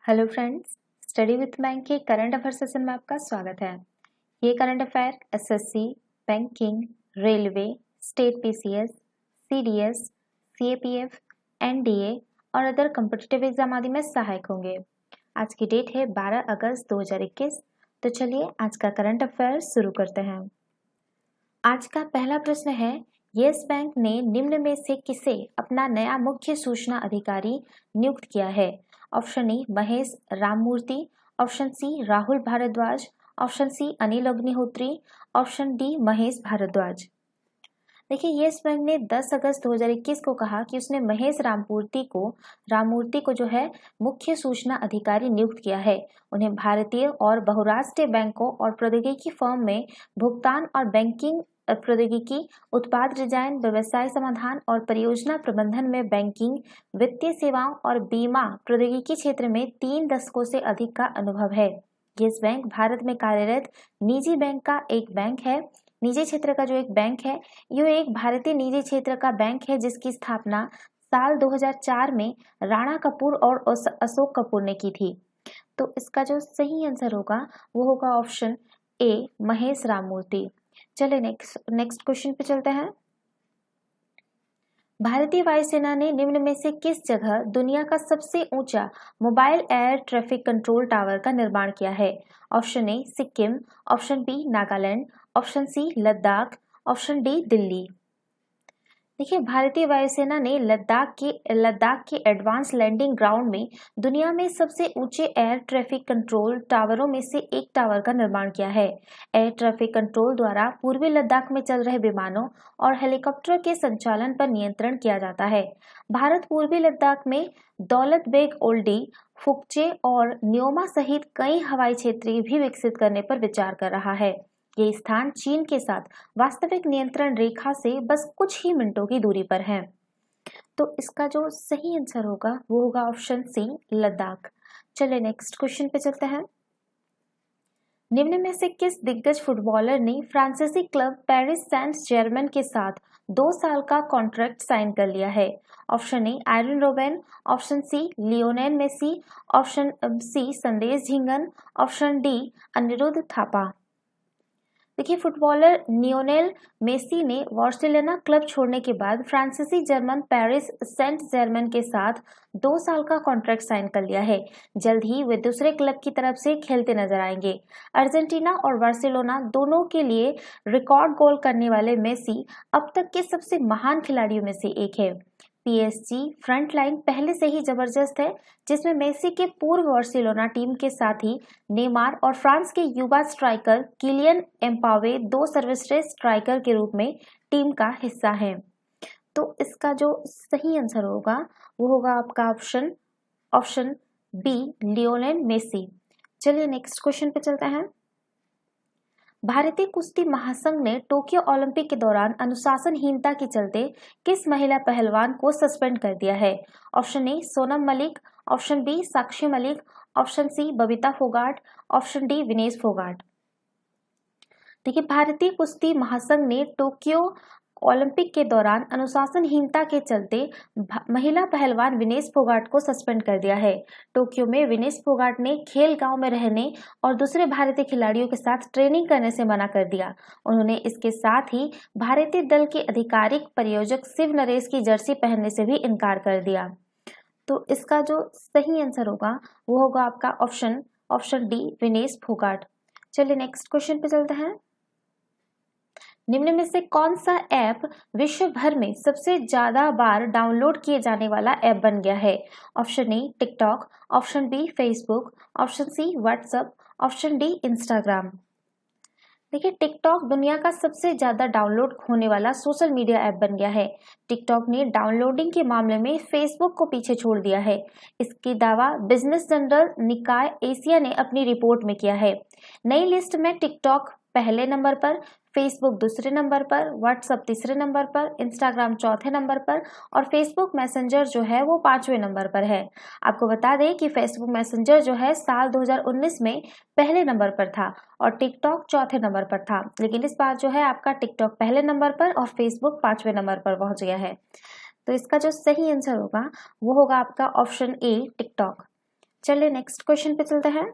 Hello friends, study with bank के current affair session में आपका स्वागत है। ये current affair SSC, banking, railway, state PCS, CDS, CAPF, NDA और अदर कॉम्पिटिटिव एग्जाम आदि में सहायक होंगे। आज की डेट है 12 अगस्त 2021। तो चलिए आज का करंट अफेयर शुरू करते हैं। आज का पहला प्रश्न है, येस बैंक ने निम्न में से किसे अपना नया मुख्य सूचना अधिकारी नियुक्त किया है? Option A Mahesh Ramamurthy, option C Rahul Bharadwaj, option C Anil Agnihotri, option D Mahesh Bharadwaj. देखिए, येस बैंक ने 10 अगस्त 2021 को कहा कि उसने महेश राममूर्ति को जो है मुख्य सूचना अधिकारी नियुक्त किया है। उन्हें भारतीय और बहुराष्ट्रीय बैंकों और प्रौद्योगिकी फर्म में भुगतान और बैंकिंग प्रौद्योगिकी, उत्पाद डिजाइन, व्यवसाय समाधान और परियोजना प्रबंधन में बैंकिंग, वित्तीय सेवाओं और बीमा प्रौद्योगिकी क्षेत्र में 3 दशकों से अधिक का अनुभव है। येस बैंक भारत में कार्यरत निजी बैंक का एक बैंक है। निजी क्षेत्र का जो एक बैंक है, यह एक भारतीय निजी क्षेत्र का बैंक है जिसकी स्थापना साल 2004 में राणा कपूर और अशोक कपूर ने की थी। तो इसका जो सही आंसर होगा वो होगा ऑप्शन ए महेश राममूर्ति। चलिए नेक्स्ट क्वेश्चन पे चलते हैं। भारतीय वायुसेना ने निम्न में से किस जगह दुनिया का सबसे ऊंचा mobile air traffic control tower का निर्माण किया है? Option A Sikkim, option B Nagaland, option C Ladakh, option D Delhi. देखिए, भारतीय वायुसेना ने लद्दाख के एडवांस लैंडिंग ग्राउंड में दुनिया में सबसे ऊंचे एयर ट्रैफिक कंट्रोल टावरों में से एक टावर का निर्माण किया है। एयर ट्रैफिक कंट्रोल द्वारा पूर्वी लद्दाख में चल रहे विमानों और हेलीकॉप्टर के संचालन पर नियंत्रण किया जाता है। भारत पूर्वी लद्दाख में दौलत बेग ओल्डी, फुकचे और न्योमा सहित कई हवाई क्षेत्र भी विकसित करने पर विचार कर रहा है। ये स्थान चीन के साथ वास्तविक नियंत्रण रेखा से बस कुछ ही मिनटों की दूरी पर है। तो इसका जो सही आंसर होगा वो होगा ऑप्शन सी लद्दाख। चलिए नेक्स्ट क्वेश्चन पे चलते हैं। निम्न में से किस दिग्गज फुटबॉलर ने फ्रांसीसी क्लब पेरिस सेंट जर्मेन के साथ 2 साल का कॉन्ट्रैक्ट साइन कर लिया है? Option A Arjen Robben, option C Lionel Messi, option C Sandesh Jhingan, option D Anirudh Thapa. देखिए, फुटबॉलर लियोनेल मेसी ने बार्सिलोना क्लब छोड़ने के बाद फ्रांसीसी जर्मन पेरिस सेंट जर्मेन के साथ 2 साल का कॉन्ट्रैक्ट साइन कर लिया है। जल्द ही वे दूसरे क्लब की तरफ से खेलते नजर आएंगे। अर्जेंटीना और बार्सिलोना दोनों के लिए रिकॉर्ड गोल करने वाले मेसी अब तक के सबसे महान खिलाड़ियों में से एक है। पीएसजी फ्रंट लाइन पहले से ही जबरदस्त है, जिसमें मेसी के पूर्व बार्सिलोना टीम के साथ ही नेमार और फ्रांस के युवा स्ट्राइकर किलियन एम्बाप्पे 2 सर्वश्रेष्ठ स्ट्राइकर के रूप में टीम का हिस्सा हैं। तो इसका जो सही आंसर होगा वो होगा आपका ऑप्शन बी लियोनेल मेसी। चलिए नेक्स्ट क्वेश्चन पे चलते हैं। भारतीय कुश्ती महासंघ ने टोक्यो ओलंपिक के दौरान अनुशासनहीनता के चलते किस महिला पहलवान को सस्पेंड कर दिया है? Option A Sonam Malik, option B Sakshi Malik, option C Babita Phogat, option D Vinesh Phogat. देखिए, भारतीय कुश्ती महासंघ ने टोक्यो ओलंपिक के दौरान अनुशासनहीनता के चलते महिला पहलवान विनेश फोगाट को सस्पेंड कर दिया है। टोक्यो में विनेश फोगाट ने खेल गांव में रहने और दूसरे भारतीय खिलाड़ियों के साथ ट्रेनिंग करने से मना कर दिया। उन्होंने इसके साथ ही भारतीय दल के आधिकारिक प्रायोजक शिव नरेश की जर्सी पहनने से भी इनकार कर दिया। तो इसका जो सही आंसर होगा वो होगा आपका ऑप्शन डी विनेश फोगाट। चलिए नेक्स्ट क्वेश्चन पे चलते हैं। निम्न में से कौन सा ऐप विश्व भर में सबसे ज्यादा बार डाउनलोड किए जाने वाला ऐप बन गया है? Option A TikTok, option B Facebook, option C WhatsApp, option D Instagram. देखिए, टिकटॉक दुनिया का सबसे ज्यादा डाउनलोड होने वाला सोशल मीडिया ऐप बन गया है। टिकटॉक ने डाउनलोडिंग के मामले में फेसबुक को पीछे छोड़ दिया है। इसकी दावा बिजनेस जर्नल निकाय एशिया ने अपनी रिपोर्ट में किया है। नई लिस्ट में टिकटॉक पहले नंबर पर, फेसबुक दूसरे नंबर पर, व्हाट्सएप तीसरे नंबर पर, इंस्टाग्राम चौथे नंबर पर और फेसबुक मैसेंजर जो है वो 5वें नंबर पर है। आपको बता दें कि फेसबुक मैसेंजर जो है साल 2019 में पहले नंबर पर था और टिकटॉक चौथे नंबर पर था, लेकिन इस बार जो है आपका टिकटॉक पहले नंबर पर और फेसबुक 5वें नंबर पर पहुंच गया है। तो इसका जो सही आंसर होगा वो होगा आपका ऑप्शन ए टिकटॉक। चलिए नेक्स्ट क्वेश्चन पे चलते हैं।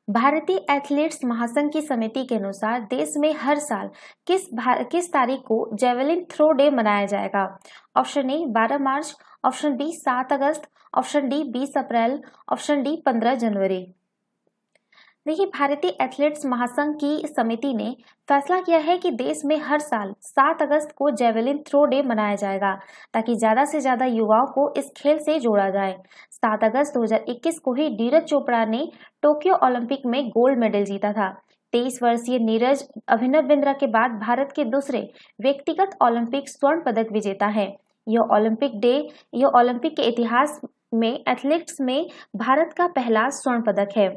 भारतीय एथलीट्स महासंघ की समिति के अनुसार देश में हर साल किस तारीख को जेवलिन थ्रो डे मनाया जाएगा? ऑप्शन ए 12 मार्च, ऑप्शन बी 7 अगस्त, ऑप्शन डी 20 अप्रैल, ऑप्शन डी 15 जनवरी। देखिए, भारतीय एथलीट्स महासंघ की समिति ने फैसला किया है कि देश में हर साल 7 अगस्त को जेवलिन थ्रो डे मनाया जाएगा ताकि ज्यादा से ज्यादा युवाओं को इस खेल से जोड़ा जाए। 7 अगस्त 2021 को ही नीरज चोपड़ा ने टोक्यो ओलंपिक में गोल्ड मेडल जीता था। 23 वर्षीय नीरज अभिनव बिंद्रा के बाद भारत के दूसरे व्यक्तिगत ओलंपिक स्वर्ण पदक विजेता है। यह ओलंपिक के इतिहास में एथलीट्स में भारत का पहला स्वर्ण पदक है।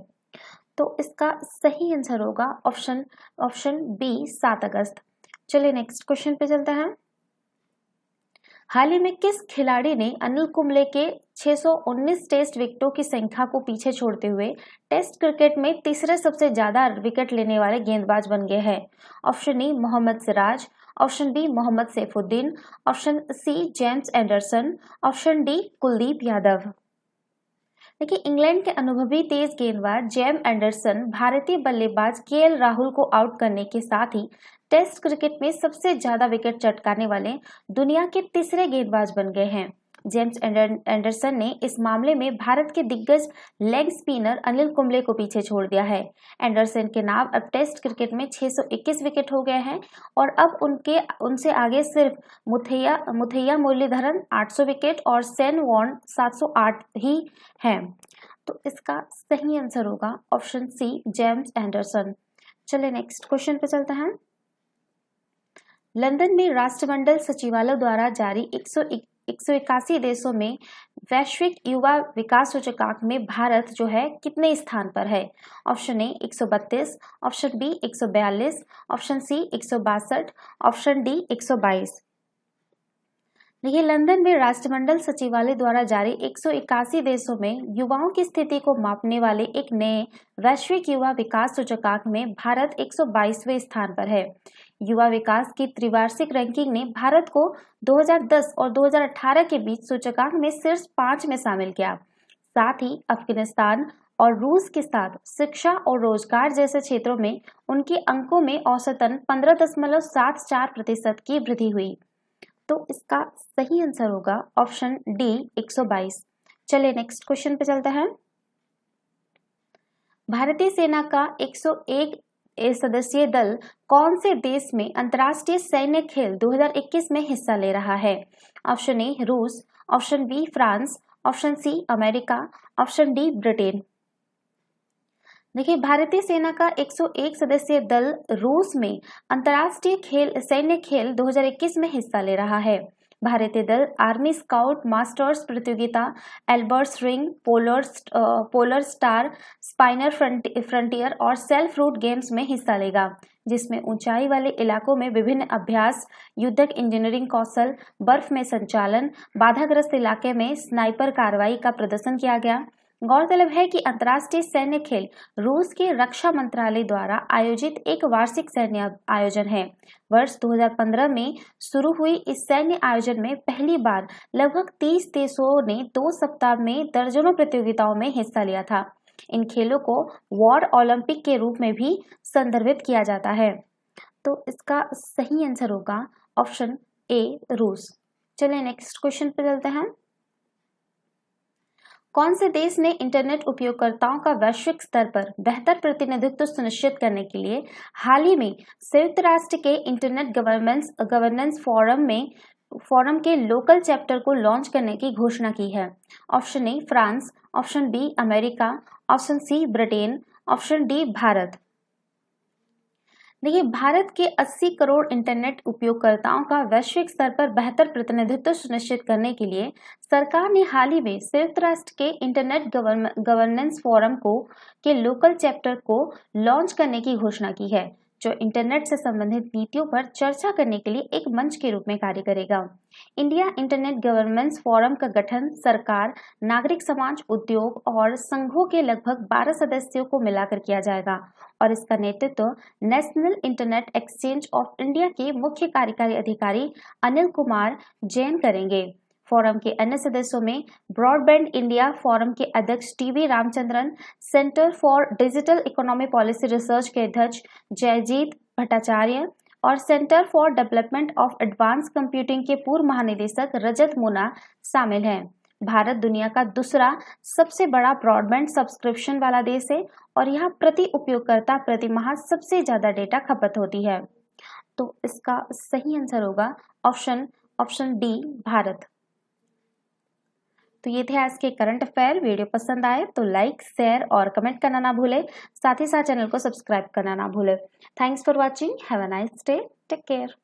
तो इसका सही आंसर होगा ऑप्शन बी 7 अगस्त। चलिए नेक्स्ट क्वेश्चन पे चलते हैं। हाल ही में किस खिलाड़ी ने अनिल कुंबले के 619 टेस्ट विकेटों की संख्या को पीछे छोड़ते हुए टेस्ट क्रिकेट में तीसरे सबसे ज्यादा विकेट लेने वाले गेंदबाज बन गए हैं? Option A Mohammed Siraj, option B Mohammed Saifuddin, option C James Anderson, option D Kuldeep Yadav. देखिए, इंग्लैंड के अनुभवी तेज गेंदबाज जेम एंडरसन भारतीय बल्लेबाज केएल राहुल को आउट करने के साथ ही टेस्ट क्रिकेट में सबसे ज्यादा विकेट चटकाने वाले दुनिया के तीसरे गेंदबाज बन गए हैं। जेम्स एंडरसन ने इस मामले में भारत के दिग्गज लेग स्पिनर अनिल कुंबले को पीछे छोड़ दिया है। एंडरसन के नाम अब टेस्ट क्रिकेट में 621 विकेट हो गए हैं और अब उनसे आगे सिर्फ मुथैया मुरलीधरन 800 विकेट और सेन वॉर्न 708 ही हैं। तो इसका सही आंसर होगा ऑप्शन सी जेम्स एंडरसन। चलिए नेक्स्ट क्वेश्चन पे चलते हैं। लंदन में राष्ट्रमंडल सचिवालय द्वारा जारी 181 देशों में वैश्विक युवा विकास सूचकांक में भारत जो है कितने स्थान पर है? Option A 132, option B 142, option C 162, option D 122। देखिए, लंदन में राष्ट्रमंडल सचिवालय द्वारा जारी 181 देशों में युवाओं की स्थिति को मापने वाले एक नए वैश्विक युवा विकास सूचकांक में भारत 122वें स्थान पर है। युवा विकास की त्रिवार्षिक रैंकिंग ने भारत को 2010 और 2018 के बीच सूचकांक में शीर्ष 5 में शामिल किया। साथ ही अफगानिस्तान और रूस के साथ शिक्षा और रोजगार जैसे क्षेत्रों में उनके अंकों में औसतन 15.74% की वृद्धि हुई। तो इसका सही आंसर होगा ऑप्शन डी 122। चलिए नेक्स्ट क्वेश्चन पे चलते हैं। भारतीय सेना का 101 सदस्यीय दल कौन से देश में अंतर्राष्ट्रीय सैन्य खेल 2021 में हिस्सा ले रहा है? ऑप्शन ए रूस, option B France, option C America, option D Britain. देखिए, भारतीय सेना का 101 सदस्यीय दल रूस में अंतर्राष्ट्रीय सैन्य खेल 2021 में हिस्सा ले रहा है। भारतीय दल आर्मी स्काउट मास्टर्स प्रतियोगिता, Elbrus ring, polar star, sniper frontier और सेल्फ रूट गेम्स में हिस्सा लेगा, जिसमें ऊंचाई वाले इलाकों में विभिन्न अभ्यास, युद्धक इंजीनियरिंग कौशल, बर्फ में संचालन, बाधाग्रस्त इलाके में स्नाइपर कार्रवाई का प्रदर्शन किया गया। गौरतलब है कि अंतर्राष्ट्रीय सैन्य खेल रूस के रक्षा मंत्रालय द्वारा आयोजित एक वार्षिक सैन्य आयोजन है। वर्ष 2015 में शुरू हुई इस सैन्य आयोजन में पहली बार लगभग 30 देशों ने 2 सप्ताह में दर्जनों प्रतियोगिताओं में हिस्सा लिया था। इन खेलों को वॉर ओलंपिक के रूप में भी संदर्भित किया जाता है। तो इसका सही आंसर होगा ऑप्शन ए रूस। चलिए नेक्स्ट क्वेश्चन पे चलते हैं। कौन से देश ने इंटरनेट उपयोगकर्ताओं का वैश्विक स्तर पर बेहतर प्रतिनिधित्व सुनिश्चित करने के लिए हाल ही में संयुक्त राष्ट्र के इंटरनेट गवर्नेंस फोरम के लोकल चैप्टर को लॉन्च करने की घोषणा की है? Option A France, option B America, option C Britain, option D Bharat. देखिए, भारत के 80 करोड़ इंटरनेट उपयोगकर्ताओं का वैश्विक स्तर पर बेहतर प्रतिनिधित्व सुनिश्चित करने के लिए सरकार ने हाल ही में संयुक्त राष्ट्र के इंटरनेट गवर्नेंस फोरम के लोकल चैप्टर को लॉन्च करने की घोषणा की है, जो इंटरनेट से संबंधित नीतियों पर चर्चा करने के लिए एक मंच के रूप में कार्य करेगा। इंडिया इंटरनेट गवर्नेंस फोरम का गठन सरकार, नागरिक समाज, उद्योग और संघों के लगभग 12 सदस्यों को मिलाकर किया जाएगा और इसका नेतृत्व national internet exchange of India के मुख्य कार्यकारी अधिकारी अनिल कुमार जैन करेंगे। फोरम के अन्य सदस्यों में ब्रॉडबैंड इंडिया फोरम के अध्यक्ष TV Ramachandran, centre for digital economy policy research के अध्यक्ष जयजीत भट्टाचार्य और centre for development of advance computing के पूर्व महानिदेशक रजत मुना शामिल हैं। भारत दुनिया का दूसरा सबसे बड़ा ब्रॉडबैंड सब्सक्रिप्शन वाला देश है और यहाँ प्रति उपयोगकर्ता प्रति माह सबसे ज्यादा डेटा खपत होती है। तो इसका सही आंसर होगा ऑप्शन डी, भारत। तो ये थे आज के करंट अफेयर। वीडियो पसंद आए तो लाइक, शेयर और कमेंट करना ना भूले। साथ ही साथ चैनल को सब्सक्राइब करना ना भूले। Thanks for watching. Have a nice day. Take care.